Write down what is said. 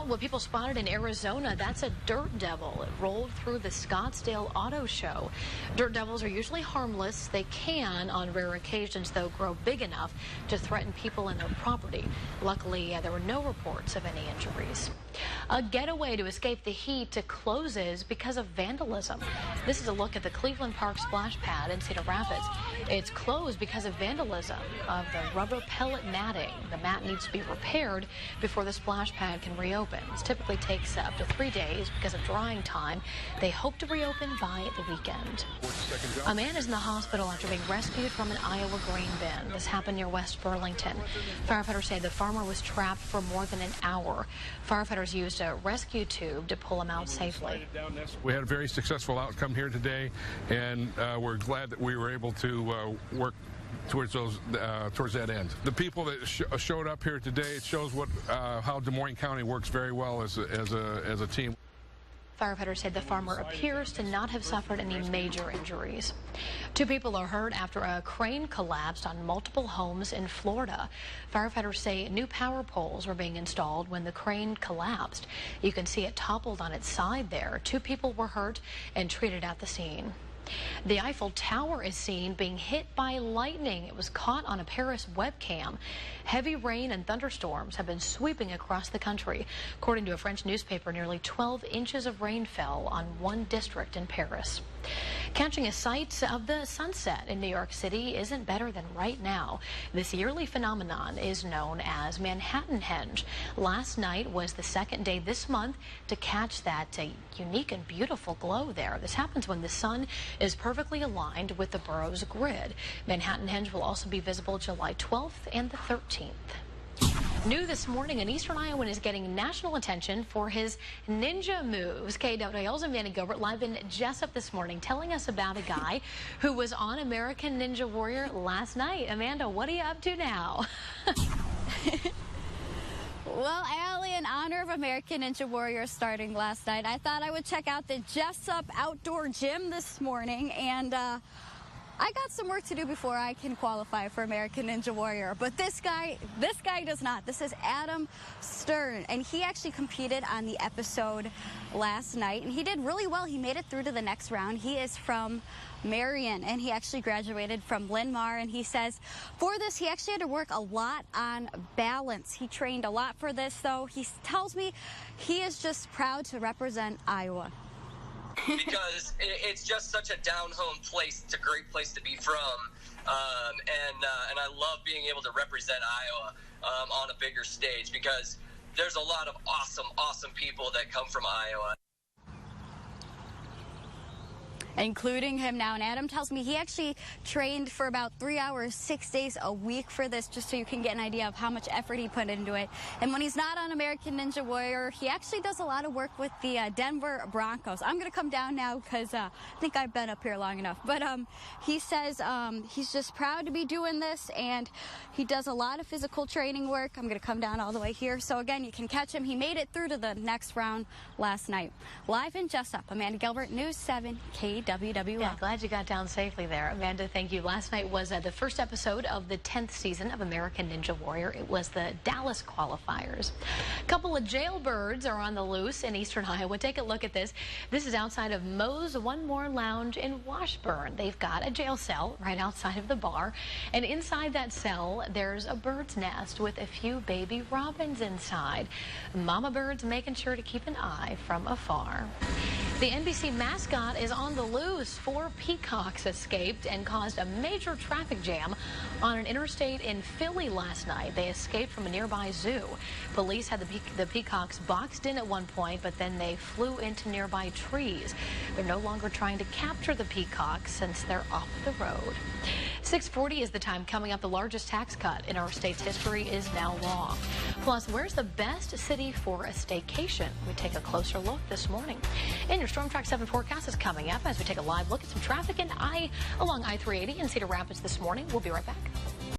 what people spotted in Arizona, that's a dirt devil. It rolled through the Scottsdale Auto Show. Dirt devils are usually harmless. They can, on rare occasions, though, grow big enough to threaten people and their property. Luckily, there were no reports of any injuries. A getaway to escape the heat closes because of vandalism. This is a look at the Cleveland Park splash pad in Cedar Rapids. It's closed because of vandalism of the rubber pellet matting. The mat needs to be repaired before the splash pad can reopen. It typically takes up to 3 days because of drying time. They hope to reopen by the weekend. A man is in the hospital after being rescued from an Iowa grain bin. This happened near West Burlington. Firefighters say the farmer was trapped for more than an hour. Firefighters used a rescue tube to pull him out safely. We had a very successful outcome here today, and we're glad that we were able to work towards that end. The people that showed up here today, it shows how Des Moines County works very well as a team. Firefighters said the farmer appears to not have suffered any major injuries. 2 people are hurt after a crane collapsed on multiple homes in Florida. Firefighters say new power poles were being installed when the crane collapsed. You can see it toppled on its side there. 2 people were hurt and treated at the scene. The Eiffel Tower is seen being hit by lightning. It was caught on a Paris webcam. Heavy rain and thunderstorms have been sweeping across the country. According to a French newspaper, nearly 12 inches of rain fell on one district in Paris. Catching a sight of the sunset in New York City isn't better than right now. This yearly phenomenon is known as Manhattan Henge. Last night was the second day this month to catch that unique and beautiful glow there. This happens when the sun is perfectly aligned with the borough's grid. Manhattan Henge will also be visible July 12th and the 13th. New this morning, an Eastern Iowan is getting national attention for his ninja moves. KWL's Amanda Gilbert live in Jessup this morning telling us about a guy who was on American Ninja Warrior last night. Amanda, what are you up to now? Well, Allie, in honor of American Ninja Warrior starting last night, I thought I would check out the Jessup Outdoor Gym this morning, and I got some work to do before I can qualify for American Ninja Warrior. But this guy does not. This is Adam Stern, and he actually competed on the episode last night, and he did really well. He made it through to the next round. He is from Marion, and he actually graduated from Linn-Mar, and he says for this he actually had to work a lot on balance. He trained a lot for this, though. He tells me he is just proud to represent Iowa. Because it's just such a down-home place. It's a great place to be from, and I love being able to represent Iowa on a bigger stage, because there's a lot of awesome people that come from Iowa. Including him now. And Adam tells me he actually trained for about 3 hours, 6 days a week for this, just so you can get an idea of how much effort he put into it. And when he's not on American Ninja Warrior, he actually does a lot of work with the Denver Broncos. I'm going to come down now because I think I've been up here long enough. But he says he's just proud to be doing this, and he does a lot of physical training work. I'm going to come down all the way here. So again, you can catch him. He made it through to the next round last night. Live in Jessup, Amanda Gilbert, News 7 KWWL. Yeah, glad you got down safely there. Amanda, thank you. Last night was the first episode of the 10th season of American Ninja Warrior. It was the Dallas qualifiers. A couple of jailbirds are on the loose in Eastern Iowa. Take a look at this. This is outside of Moe's One More Lounge in Washburn. They've got a jail cell right outside of the bar, and inside that cell there's a bird's nest with a few baby robins inside. Mama birds making sure to keep an eye from afar. The NBC mascot is on the loose. 4 peacocks escaped and caused a major traffic jam on an interstate in Philly last night. They escaped from a nearby zoo. Police had the peacocks boxed in at one point, but then they flew into nearby trees. They're no longer trying to capture the peacocks since they're off the road. 6:40 is the time. Coming up, the largest tax cut in our state's history is now law. Plus, where's the best city for a staycation? We take a closer look this morning. And your Storm Track 7 forecast is coming up as we take a live look at some traffic along I-380 in Cedar Rapids this morning. We'll be right back.